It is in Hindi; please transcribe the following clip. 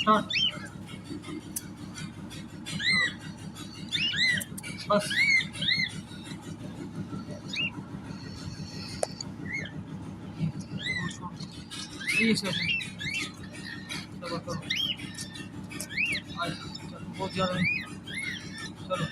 स्टार्ट। बस ये सेशन चलो करो। आज चलो बहुत ज़्यादा है। चलो